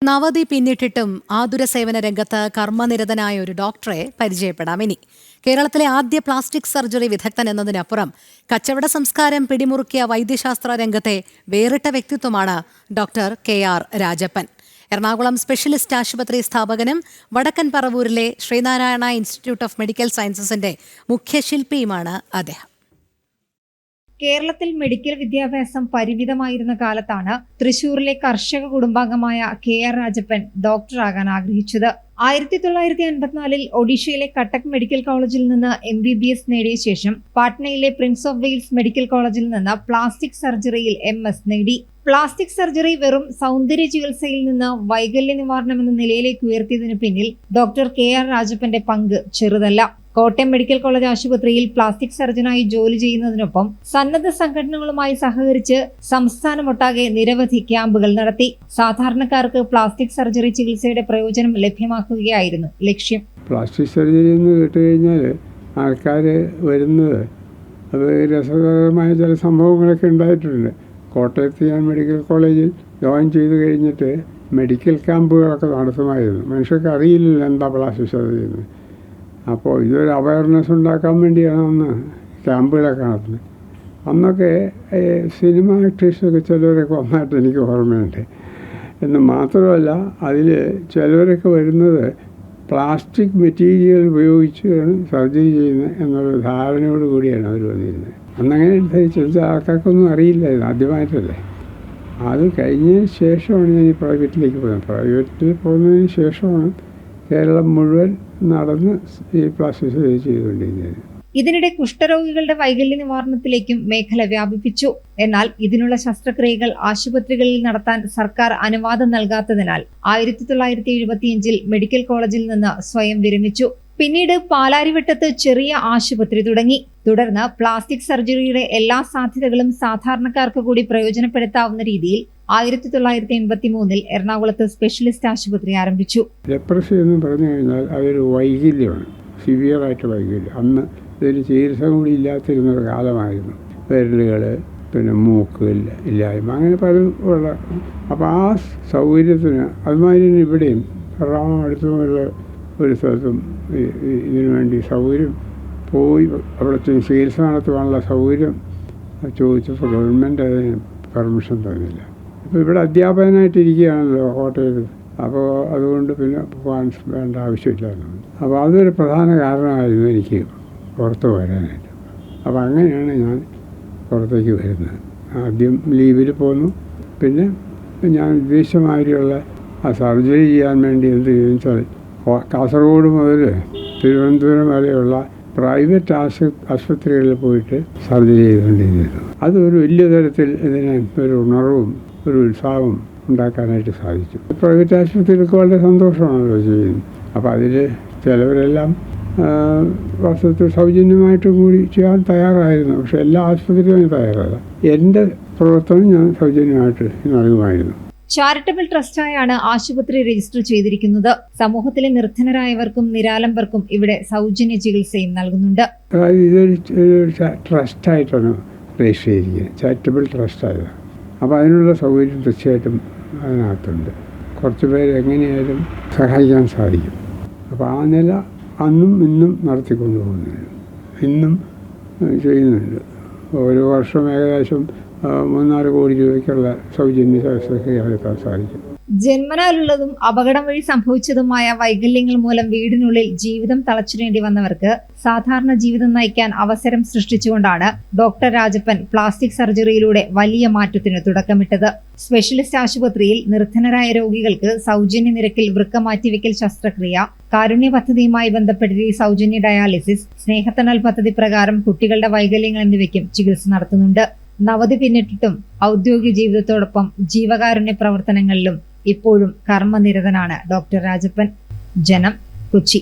നവതി പിന്നിട്ടിട്ടും ആതുര സേവന രംഗത്ത് കർമ്മനിരതനായ ഒരു ഡോക്ടറെ പരിചയപ്പെടാം ഇനി. കേരളത്തിലെ ആദ്യ പ്ലാസ്റ്റിക് സർജറി വിദഗ്ധൻ എന്നതിനപ്പുറം കച്ചവട സംസ്കാരം പിടിമുറുക്കിയ വൈദ്യശാസ്ത്ര രംഗത്തെ വേറിട്ട വ്യക്തിത്വമാണ് doctor KR Rajappan. Ernakulam specialist ആശുപത്രി സ്ഥാപകനും വടക്കൻ പറവൂരിലെ ശ്രീനാരായണ ഇൻസ്റ്റിറ്റ്യൂട്ട് ഓഫ് മെഡിക്കൽ സയൻസസിന്റെ മുഖ്യശില്പിയുമാണ് അദ്ദേഹം. കേരളത്തിൽ മെഡിക്കൽ വിദ്യാഭ്യാസം പരിമിതമായിരുന്ന കാലത്താണ് തൃശൂരിലെ കർഷക കുടുംബാംഗമായ KR രാജപ്പൻ ഡോക്ടറാകാൻ ആഗ്രഹിച്ചത്. 1954 ഒഡീഷയിലെ കട്ടക് മെഡിക്കൽ കോളേജിൽ നിന്ന് MBBS നേടിയ ശേഷം പാട്നയിലെ പ്രിൻസ് ഓഫ് വെയിൽസ് മെഡിക്കൽ കോളേജിൽ നിന്ന് പ്ലാസ്റ്റിക് സർജറിയിൽ MS നേടി. പ്ലാസ്റ്റിക് സർജറി വെറും സൗന്ദര്യ ചികിത്സയിൽ നിന്ന് വൈകല്യ നിവാരണം എന്ന നിലയിലേക്ക് ഉയർത്തിയതിനു പിന്നിൽ ഡോക്ടർ KR രാജപ്പന്റെ പങ്ക് ചെറുതല്ല. കോട്ടയം മെഡിക്കൽ കോളേജ് ആശുപത്രിയിൽ പ്ലാസ്റ്റിക് സർജനായി ജോലി ചെയ്യുന്നതിനൊപ്പം സന്നദ്ധ സംഘടനകളുമായി സഹകരിച്ച് സംസ്ഥാനമൊട്ടാകെ നിരവധി ക്യാമ്പുകൾ നടത്തി. സാധാരണക്കാർക്ക് പ്ലാസ്റ്റിക് സർജറി ചികിത്സയുടെ പ്രയോജനം ലഭ്യമാക്കുകയായിരുന്നു ലക്ഷ്യം. പ്ലാസ്റ്റിക് സർജറി എന്ന് കേട്ടുകഴിഞ്ഞാൽ ആൾക്കാർ വരുന്നത് അത് രസകരമായ ചില സംഭവങ്ങളൊക്കെ ഉണ്ടായിട്ടുണ്ട്. കോട്ടയത്ത് ഞാൻ മെഡിക്കൽ കോളേജിൽ ജോയിൻ ചെയ്ത് കഴിഞ്ഞിട്ട് മെഡിക്കൽ ക്യാമ്പുകളൊക്കെ നടത്തുമായിരുന്നു. മനുഷ്യർക്ക് അറിയില്ലല്ലോ എന്താ പ്ലാസ്റ്റിക് സർജറി എന്ന്. അപ്പോൾ ഇതൊരു അവയർനെസ് ഉണ്ടാക്കാൻ വേണ്ടിയാണ് അന്ന് ക്യാമ്പുകളൊക്കെ നടത്തുന്നത്. അന്നൊക്കെ സിനിമ ആക്ടേഴ്സൊക്കെ ചിലവരൊക്കെ വന്നായിട്ട് എനിക്ക് ഓർമ്മയുണ്ട്. എന്ന് മാത്രമല്ല അതിൽ ചിലവരൊക്കെ വരുന്നത് പ്ലാസ്റ്റിക് മെറ്റീരിയൽ ഉപയോഗിച്ചാണ് സർജറി ചെയ്യുന്നത് എന്നുള്ള ധാരണയോട് കൂടിയാണ് അവർ വന്നിരുന്നത്. അന്നങ്ങനെ ധരിച്ച ആൾക്കാർക്കൊന്നും അറിയില്ലായിരുന്നു, ആദ്യമായിട്ടല്ലേ. അത് കഴിഞ്ഞതിന് ശേഷമാണ് ഞാൻ ഈ പ്രൈവറ്റിലേക്ക് പോകുന്നത്. പ്രൈവറ്റിൽ പോകുന്നതിന് ശേഷമാണ് കേരളം മുഴുവൻ നടന്ന് ഈ പ്ലാസ്റ്റിക് സർജറി ചെയ്തുകൊണ്ടിരുന്നത്. ഇതിനിടെ കുഷ്ഠരോഗികളുടെ വൈകല്യ നിവാരണത്തിലേക്കും മേഖല വ്യാപിപ്പിച്ചു. എന്നാൽ ഇതിനുള്ള ശസ്ത്രക്രിയകൾ ആശുപത്രികളിൽ നടത്താൻ സർക്കാർ അനുവാദം നൽകാത്തതിനാൽ 1975 മെഡിക്കൽ കോളേജിൽ നിന്ന് സ്വയം വിരമിച്ചു. പിന്നീട് പാലാരിവട്ടത്ത് ചെറിയ ആശുപത്രി തുടങ്ങി. തുടർന്ന് പ്ലാസ്റ്റിക് സർജറിയുടെ എല്ലാ സാധ്യതകളും സാധാരണക്കാർക്ക് കൂടി പ്രയോജനപ്പെടുത്താവുന്ന രീതിയിൽ 1983 എറണാകുളത്ത് സ്പെഷ്യലിസ്റ്റ് ആശുപത്രി ആരംഭിച്ചു. ലെപ്രസി എന്ന് പറഞ്ഞു കഴിഞ്ഞാൽ അതൊരു വൈകല്യമാണ്, സിവിയറായിട്ട് വൈകല്യം. അന്ന് ഇതിന് ചികിത്സ കൂടി ഇല്ലാത്തിരുന്നൊരു കാലമായിരുന്നു. വിരലുകൾ, പിന്നെ മൂക്ക് ഇല്ലായ്മ, അങ്ങനെ പലതും ഉള്ള. അപ്പോൾ ആ സൗകര്യത്തിന് അതുമാതിരി ഇവിടെയും എറണാകുളം അടുത്തുള്ള ഒരു സ്ഥലത്തും ഇതിനു വേണ്ടി സൗകര്യം പോയി അവിടെ ചികിത്സ നടത്തുവാനുള്ള സൗകര്യം ചോദിച്ചപ്പോൾ ഗവൺമെൻറ് അതിന് പെർമിഷൻ തന്നില്ല. ഇപ്പോൾ ഇവിടെ അധ്യാപകനായിട്ടിരിക്കുകയാണല്ലോ കോട്ടയത്ത്. അപ്പോൾ അതുകൊണ്ട് പിന്നെ പോകാൻ വേണ്ട ആവശ്യമില്ലായിരുന്നു. അപ്പോൾ അതൊരു പ്രധാന കാരണമായിരുന്നു എനിക്ക് പുറത്ത് വരാനായിട്ട്. അപ്പോൾ അങ്ങനെയാണ് ഞാൻ പുറത്തേക്ക് വരുന്നത്. ആദ്യം ലീവിൽ പോന്നു. പിന്നെ ഞാൻ ഉദ്ദേശമാതിരിയുള്ള ആ സർജറി ചെയ്യാൻ വേണ്ടി എന്ത് ചോദിച്ചാൽ കാസർഗോഡ് മുതൽ തിരുവനന്തപുരം വരെയുള്ള പ്രൈവറ്റ് ആശുപത്രികളിൽ പോയിട്ട് സർജറി ചെയ്തുകൊണ്ടിരുന്നു. അതൊരു വലിയ തരത്തിൽ ഇതിന് ഒരു ഉണർവും ഒരു ഉത്സാഹവും ഉണ്ടാക്കാനായിട്ട് സാധിച്ചു. പ്രൈവറ്റ് ആശുപത്രികൾക്ക് വളരെ സന്തോഷമാണല്ലോ ചെയ്യുന്നത്. അപ്പോൾ അതിൽ ചിലവരെല്ലാം വർഷത്തിൽ സൗജന്യമായിട്ടും കൂടി ചെയ്യാൻ തയ്യാറായിരുന്നു. പക്ഷേ എല്ലാ ആശുപത്രികളും തയ്യാറല്ല. എൻ്റെ പ്രവർത്തനം ഞാൻ സൗജന്യമായിട്ട് നൽകുമായിരുന്നു. ചാരിറ്റബിൾ ട്രസ്റ്റായാണ് ആശുപത്രി രജിസ്റ്റർ ചെയ്തിരിക്കുന്നത്. സമൂഹത്തിലെ നിർധനരായവർക്കും നിരാലംബർക്കും ഇവിടെ സൗജന്യ ചികിത്സയും നൽകുന്നുണ്ട്. ഇതൊരു ട്രസ്റ്റായിട്ടാണ് രജിസ്റ്റർ ചെയ്തിരിക്കുന്നത്, ചാരിറ്റബിൾ ട്രസ്റ്റായത്. അപ്പോൾ അതിനുള്ള സൗകര്യം തീർച്ചയായിട്ടും അതിനകത്തുണ്ട്. കുറച്ച് പേര് എങ്ങനെയായാലും സഹായിക്കാൻ സാധിക്കും. അപ്പോൾ ആ നില അന്നും ഇന്നും നടത്തിക്കൊണ്ടു പോകുന്നുണ്ട്, ഇന്നും ചെയ്യുന്നുണ്ട്. ഓരോ വർഷം ഏകദേശം 3-4 കോടി രൂപയ്ക്കുള്ള സൗജന്യ ശസ്ത്രക്രിയ നടത്താൻ സാധിക്കും. ജന്മനാലുള്ളതും അപകടം വഴി സംഭവിച്ചതുമായ വൈകല്യങ്ങൾ മൂലം വീടിനുള്ളിൽ ജീവിതം തളച്ചിടേണ്ടി വന്നവർക്ക് സാധാരണ ജീവിതം നയിക്കാൻ അവസരം സൃഷ്ടിച്ചുകൊണ്ടാണ് ഡോക്ടർ രാജപ്പൻ പ്ലാസ്റ്റിക് സർജറിയിലൂടെ വലിയ മാറ്റത്തിന് തുടക്കമിട്ടത്. സ്പെഷ്യലിസ്റ്റ് ആശുപത്രിയിൽ നിർധനരായ രോഗികൾക്ക് സൗജന്യ നിരക്കിൽ വൃക്ക മാറ്റിവെക്കൽ ശസ്ത്രക്രിയ, കാരുണ്യ പദ്ധതിയുമായി ബന്ധപ്പെടുത്തി സൗജന്യ ഡയാലിസിസ്, സ്നേഹത്തണൽ പദ്ധതി പ്രകാരം കുട്ടികളുടെ വൈകല്യങ്ങൾ എന്നിവയ്ക്കും ചികിത്സ നടത്തുന്നുണ്ട്. നവതി പിന്നിട്ടിട്ടും ഔദ്യോഗിക ജീവിതത്തോടൊപ്പം ജീവകാരുണ്യ പ്രവർത്തനങ്ങളിലും ഇപ്പോഴും കർമ്മനിരതനാണ് ഡോക്ടർ രാജപ്പൻ. ജനം, കൊച്ചി.